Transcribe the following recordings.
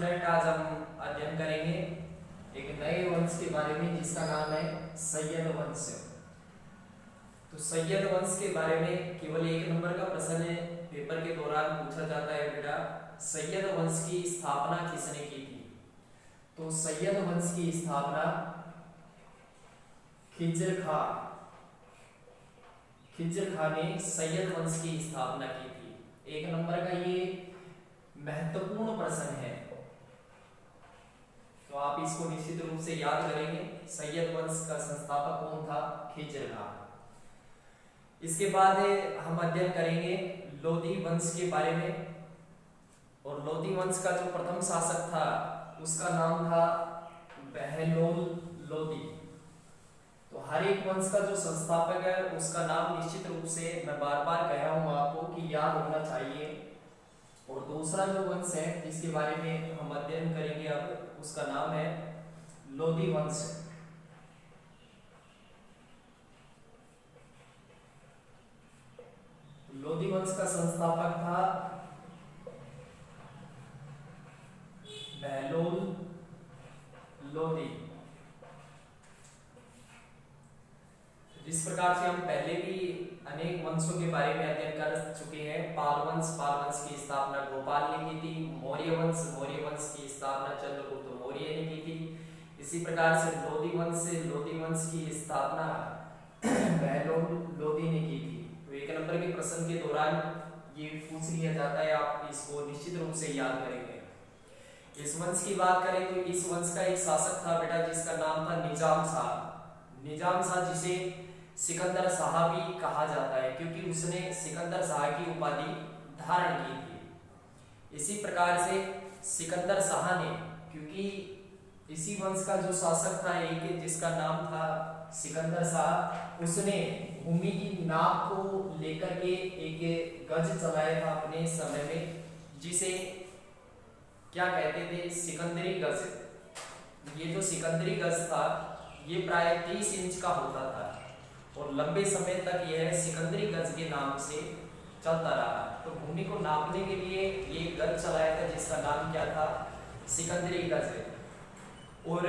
Student, आज हम अध्ययन करेंगे एक नए वंश के बारे में जिसका नाम है सैयद वंश। तो सैयद वंश के बारे में केवल एक नंबर का प्रश्न पेपर के दौरान पूछा जाता है बेटा, सैयद वंश की स्थापना किसने की थी? तो सैयद वंश की स्थापना खिज्र खां ने सैयद वंश की स्थापना की थी। एक नंबर का ये महत्वपूर्ण प्रश्न है, तो आप इसको निश्चित रूप से याद करेंगे। सैयद वंश का संस्थापक कौन था? खिज्र खां। इसके बाद हम अध्ययन करेंगे लोदी वंश के बारे में, और लोदी वंश का जो प्रथम शासक था उसका नाम था बहलोल लोदी। तो हर एक वंश का जो संस्थापक है उसका नाम निश्चित रूप से मैं बार बार कह रहा हूं आपको कि याद होना चाहिए। और दूसरा जो वंश है जिसके बारे में हम अध्ययन करेंगे अब, उसका नाम है लोदी वंश। लोदी वंश का संस्थापक था बहलोल लोदी। जिस प्रकार से हम पहले भी अनेक वंशों के बारे में अध्ययन कर चुके हैं। पाल वंश की स्थापना गोपाल ने की थी। मौर्य वंश की स्थापना चंद्रगुप्त मौर्य ने की थी। इसी प्रकार से लोदी वंश की स्थापना बहलोल लोदी ने की थी। तो एक नंबर के प्रश्न के दौरान ये पूछ लिया जाता है, आप इसको निश्चित रूप से याद करेंगे। इस वंश की बात करें तो इस वंश का एक शासक था बेटा जिसका नाम था निजाम शाह, जिसे सिकंदर शाह भी कहा जाता है क्योंकि उसने सिकंदर शाह की उपाधि धारण की थी। इसी प्रकार से सिकंदर शाह ने, क्योंकि इसी वंश का जो शासक था एक जिसका नाम था सिकंदर शाह, उसने भूमि की नाप को लेकर के एक गज चलाया था अपने समय में, जिसे क्या कहते थे? सिकंदरी गज। ये जो सिकंदरी गज था ये प्राय 30 इंच का होता था और लंबे समय तक यह सिकंदरी गज के नाम से चलता रहा। तो भूमि को नापने के लिए ये गज चलाया था जिसका नाम क्या था? सिकंदरी गज। और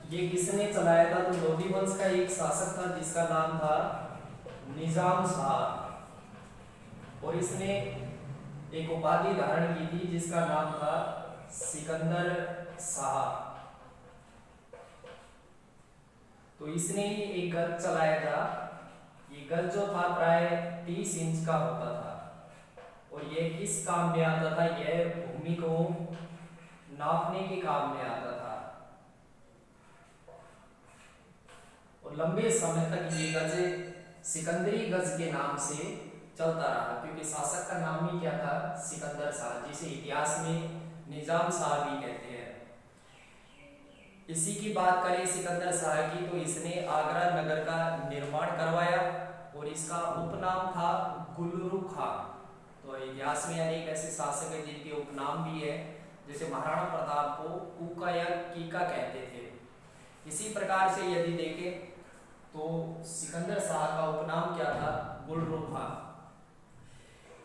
ये किसने चलाया था? तो लोदी वंश का एक शासक था जिसका नाम था निजाम शाह, और इसने एक उपाधि धारण की थी जिसका नाम था सिकंदर शाह। तो इसने ही एक गज चलाया था। ये गज जो था प्राय 30 इंच का होता था और यह किस काम में आता था? यह भूमि को नापने के काम में आता था। और लंबे समय तक ये गज सिकंदरी गज के नाम से चलता रहा क्योंकि शासक का नाम ही क्या था? सिकंदर शाह, जिसे इतिहास में निजाम शाह भी कहते हैं। इसी की बात करें सिकंदर शाह की, तो इसने आगरा नगर का निर्माण करवाया और इसका उपनाम था गुलरू खां। तो इतिहास में अनेक ऐसे शासक हैं जिनके उपनाम भी है, जैसे महाराणा प्रताप को कुका या कीका कहते थे। इसी प्रकार से यदि देखें तो सिकंदर शाह का उपनाम क्या था? गुलरू खां।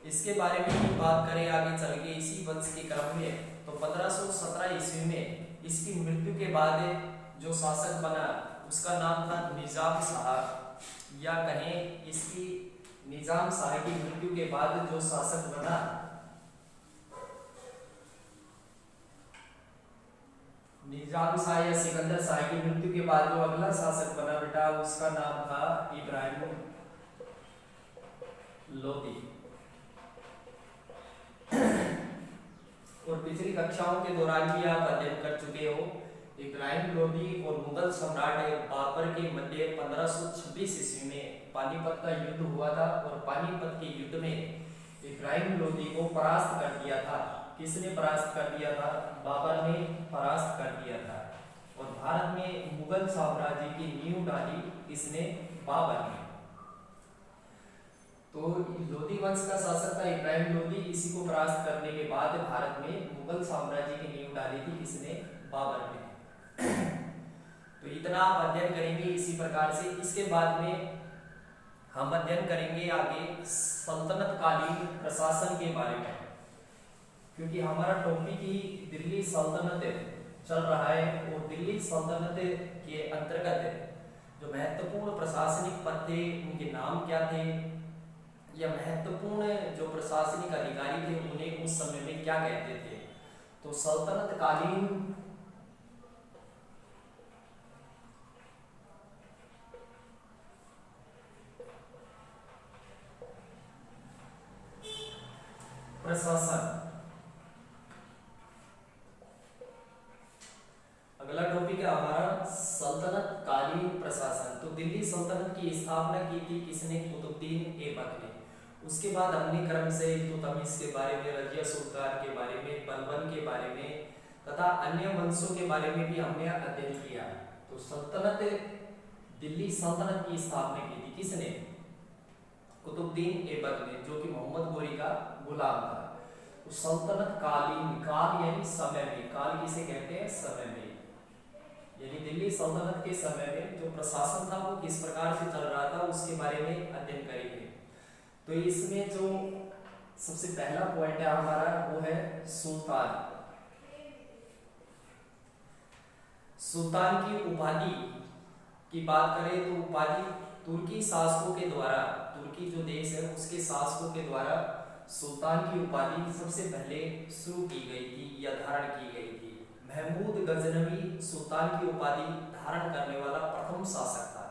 इसके बारे में बात करें आगे चल के इसी वंश के क्रम में, तो 1517 ईस्वी में इसकी मृत्यु के बाद जो शासक बना उसका नाम था निजाम शाह, या कहें इसकी निजाम शाह की मृत्यु के बाद जो शासक बना निजाम शाह या सिकंदर शाह की मृत्यु के बाद जो अगला शासक बना बेटा उसका नाम था इब्राहिम लोदी। और पिछली कक्षाओं के दौरान भी आप अध्ययन कर चुके हो, इब्राहिम लोदी और मुगल सम्राट बाबर के मध्य 1526 ईस्वी में पानीपत का युद्ध हुआ था और पानीपत के युद्ध में इब्राहिम लोदी को परास्त कर दिया था। किसने परास्त कर दिया था? बाबर ने परास्त कर दिया था। और भारत में मुगल साम्राज्य की नींव डाली किसने? बाबर ने। तो लोदी वंश का शासक था इब्राहिम लोदी। इसी को परास्त करने के बाद भारत में मुगल साम्राज्य की नींव डाली थी किसने? बाबर ने। तो इतना आप अध्ययन करेंगे इसी प्रकार से। इसके बाद में हम अध्ययन करेंगे आगे सल्तनत कालीन प्रशासन के बारे में। क्योंकि हमारा टॉपिक ही दिल्ली सल्तनत चल रहा है और दिल्ली सल्तनत के अंतर्गत जो महत्वपूर्ण प्रशासनिक पद थे उनके नाम क्या थे, या महत्वपूर्ण जो प्रशासनिक अधिकारी थे उन्हें उस समय में क्या कहते थे। तो सल्तनत कालीन प्रशासन, अगला टॉपिक है हमारा सल्तनत कालीन प्रशासन। तो दिल्ली सल्तनत की स्थापना की थी किसने? कुतुबुद्दीन ऐबक ने। उसके बाद हमने क्रम से इल्तुतमिश के बारे में, रजिया सुल्तान के बारे में, बलबन के बारे में तथा अन्य वंशों के बारे में भी हमने अध्ययन किया। तो सल्तनत दिल्ली सल्तनत की स्थापना की थी किसने? कुतुबुद्दीन ऐबक ने, जो कि मोहम्मद गोरी का गुलाम था। तो सल्तनत कालीन, काल यानी समय में, काल किसे कहते हैं? समय में, यानी दिल्ली सल्तनत के समय में जो प्रशासन था वो किस प्रकार से चल रहा था उसके बारे में अध्ययन करेंगे। तो इसमें जो सबसे पहला पॉइंट है हमारा वो है सुल्तान। सुल्तान की उपाधि की बात करें तो उपाधि तुर्की शासकों के द्वारा, तुर्की जो देश है उसके शासकों के द्वारा सुल्तान की उपाधि सबसे पहले शुरू की गई थी या धारण की गई थी। महमूद गजनवी सुल्तान की उपाधि धारण करने वाला प्रथम शासक था।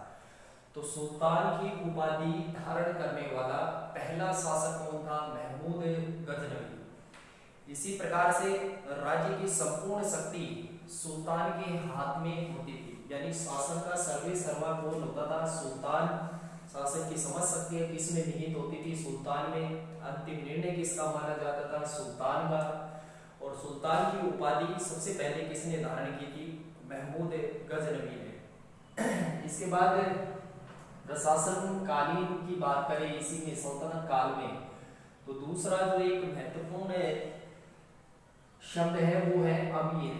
तो सुल्तान की उपाधि धारण करने वाला पहला शासक कौन था? महमूद गजनवी। इसी प्रकार से राज्य की संपूर्ण शक्ति सुल्तान के हाथ में होती थी, यानी शासन का सर्वे सर्वा कौन होता था? सुल्तान। शासन की समझ सकती है किसमें निहित होती थी? सुल्तान में। अंतिम निर्णय किसका माना जाता था? सुल्तान का। और सुल्तान की उपाधि सबसे पहले किसने धारण की थी? महमूद गजनवी ने। इसके बाद प्रशासन कालीन की बात करें इसी में सल्तनत काल में, तो दूसरा जो एक महत्वपूर्ण शब्द है वो है अमीर।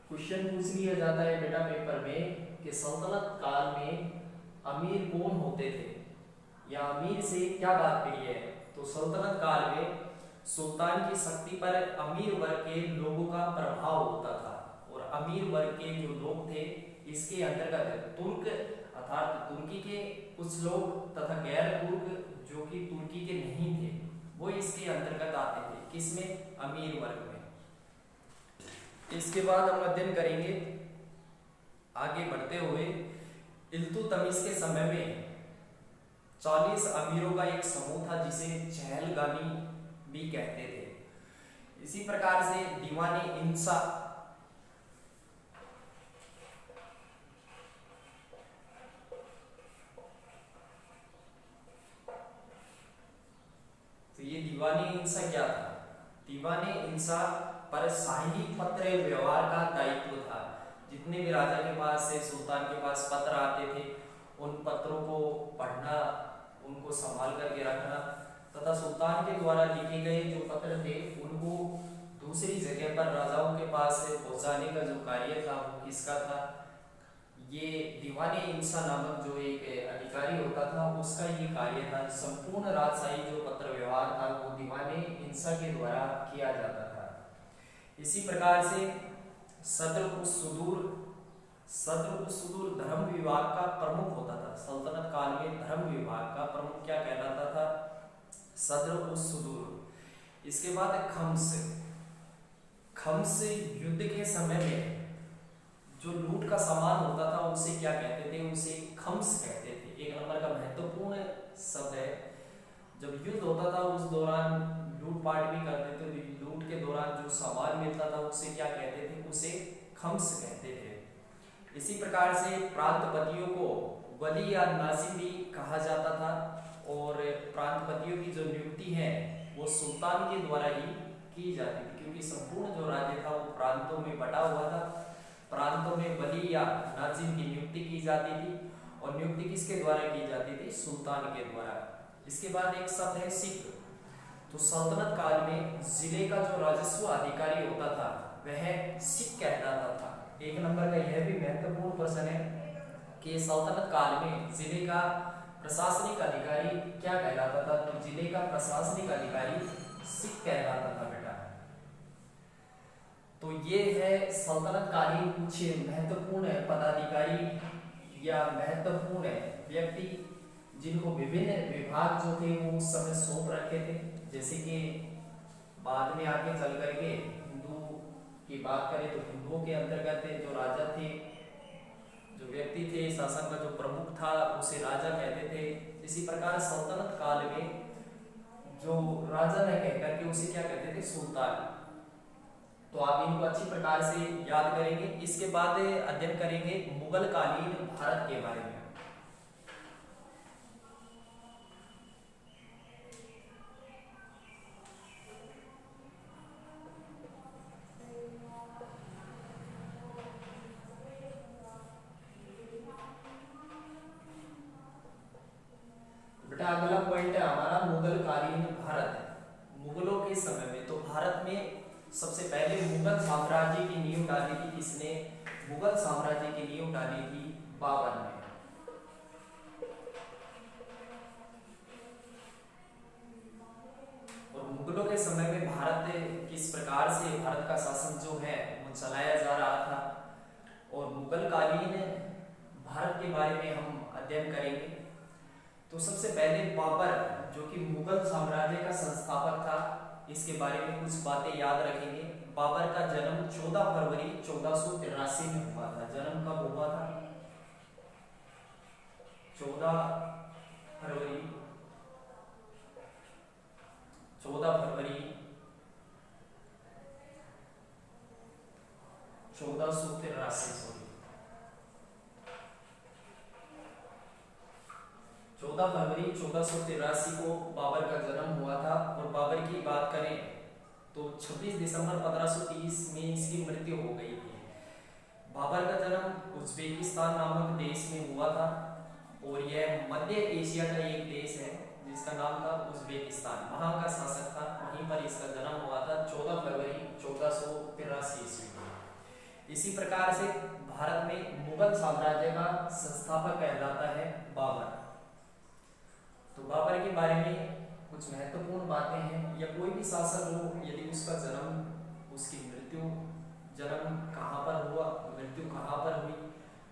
क्वेश्चन पूछ लिया जाता है बेटा पेपर में कि सल्तनत काल में अमीर कौन होते थे या अमीर से क्या तात्पर्य है। तो सल्तनत काल में सुल्तान की शक्ति पर अमीर वर्ग के लोगों का प्रभाव होता था, और अमीर वर्ग के जो लोग थे इसके अंतर्गत तुर्क अर्थात तुर्की के कुछ लोग तथा गैर तुर्क जो कि तुर्की के नहीं थे वो इसके अंतर्गत आते थे। किसमें? अमीर वर्ग में। इसके बाद हम अध्ययन करेंगे आगे बढ़ते हुए इल्तुतमिश के समय में 40 अमीरों का एक समूह था जिसे चहलगामी भी कहते थे। इसी प्रकार से दीवाने इंसा, तो ये दीवाने इंसा क्या था? दीवाने इंसा पर शाही पत्र व्यवहार का दायित्व था। जितने भी राजा के पास से सुल्तान के पास पत्र आते थे उन पत्रों को पढ़ना, उनको संभाल करके रखना तथा सुल्तान के द्वारा लिखे गए जो पत्र थे उनको दूसरी जगह पर राजाओं के पास पहुंचाने का जो कार्य था वो किसका था? ये दीवाने इंसा नामक जो एक अधिकारी होता था उसका ये कार्य था। संपूर्ण राजशाही जो पत्र व्यवहार था वो दीवाने इंसा के द्वारा किया जाता था। इसी प्रकार से सदर उस सुदूर धर्म विभाग का प्रमुख होता था। सल्तनत काल में धर्म विभाग का प्रमुख क्या कहलाता था? सदर उस सुदूर। इसके बाद खम्स युद्ध के समय में जो लूट का सामान होता था उसे क्या कहते थे? उसे खम्स कहते थे। एक नंबर का महत्वपूर्ण शब्द है। जब युद्ध होता था उस दौरान लूटपाट भी करते थे, लूट के दौरान जो सामान मिलता था उसे क्या कहते थे? उसे खम्स कहते थे। इसी प्रकार से प्रांतपतियों को वली या नाजिम भी कहा जाता था, और प्रांतपतियों की जो नियुक्ति है वो सुल्तान के द्वारा ही की जाती थी, क्योंकि संपूर्ण जो राज्य था वो प्रांतों में बटा हुआ था। प्रांतों में वली या नाजिम की नियुक्ति की जाती थी, और नियुक्ति किसके द्वारा की जाती थी? सुल्तान के द्वारा। इसके बाद एक शब्द है सिख। तो सल्तनत काल में जिले का जो राजस्व अधिकारी होता था वह सिख कहलाता था। एक नंबर का यह भी महत्वपूर्ण प्रश्न है कि सल्तनत काल में जिले का प्रशासनिक अधिकारी क्या कहलाता था? तो जिले का प्रशासनिक अधिकारी सिख कहलाता था बेटा। तो ये है सल्तनत कालीन कुछ महत्वपूर्ण पदाधिकारी या महत्वपूर्ण व्यक्ति जिनको विभिन्न विभाग जो थे वो उस समय सौंप रखे थे। जैसे कि बाद में आगे चल करके हिंदू की बात करें तो हिंदुओं के अंतर्गत जो राजा थे, जो व्यक्ति थे, शासन का जो प्रमुख था उसे राजा कहते थे। इसी प्रकार सल्तनत काल में जो राजा न कह करके उसे क्या कहते थे, सुल्तान। तो आप इनको अच्छी प्रकार से याद करेंगे। इसके बाद अध्ययन करेंगे मुगल कालीन भारत के बारे में। बेटा अगला पॉइंट है हमारा मुगल कालीन भारत। मुगलों के समय में तो भारत में सबसे पहले मुगल साम्राज्य की नींव डाली थी किसने? मुगल साम्राज्य की नींव डाली थी बाबर ने। और मुगलों के समय में भारत किस प्रकार से भारत का शासन जो है वो चलाया जा रहा था, और मुगल कालीन भारत के बारे में हम अध्ययन करेंगे। तो सबसे पहले बाबर जो कि मुगल साम्राज्य का संस्थापक था, इसके बारे में कुछ बातें याद रखेंगे। बाबर का जन्म 14 फरवरी 1483 में हुआ था। जन्म कब हुआ था? 14 फरवरी 1483 14 फरवरी 1483 को बाबर का जन्म हुआ था। और बाबर की बात करें तो 26 दिसंबर 1530 में इसकी मृत्यु हो गई थी। बाबर का जन्म उज्बेकिस्तान नामक देश में हुआ था, और यह मध्य एशिया का एक देश है जिसका नाम था उज्बेकिस्तान। वहाँ का शासक था, वहीं पर इसका जन्म हुआ था 14 फरवरी 1483 ईस्वी को। इसी प्रकार से भारत में मुगल साम्राज्य का संस्थापक कहलाता है बाबर। तो बाबर के बारे में कुछ महत्वपूर्ण बातें हैं। या कोई भी शासक हो, यदि उसका जन्म, उसकी मृत्यु, जन्म कहाँ पर हुआ, मृत्यु कहाँ पर हुई,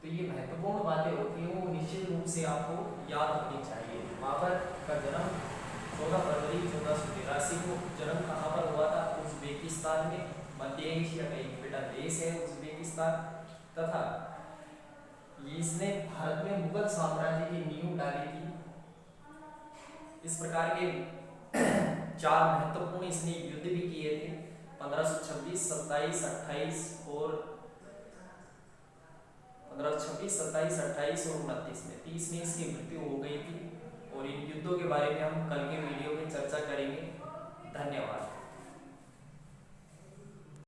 तो ये महत्वपूर्ण बातें होती हैं, वो निश्चित रूप से आपको याद रखनी चाहिए। बाबर का जन्म 14 फरवरी 1483 को, जन्म कहाँ पर हुआ था? उज्बेकिस्तान में। मध्य एशिया का एक बेटा देश है उज्बेकिस्तान। तथा इसने भारत में मुगल साम्राज्य की नींव डाली थी। इस प्रकार के 4 महत्वपूर्ण इसने युद्ध भी किए थे, 1526, 27, 28 और 1526, 27, 28 और 29 में। 30 में इसकी मृत्यु हो गई थी। और इन युद्धों के बारे में हम कल के वीडियो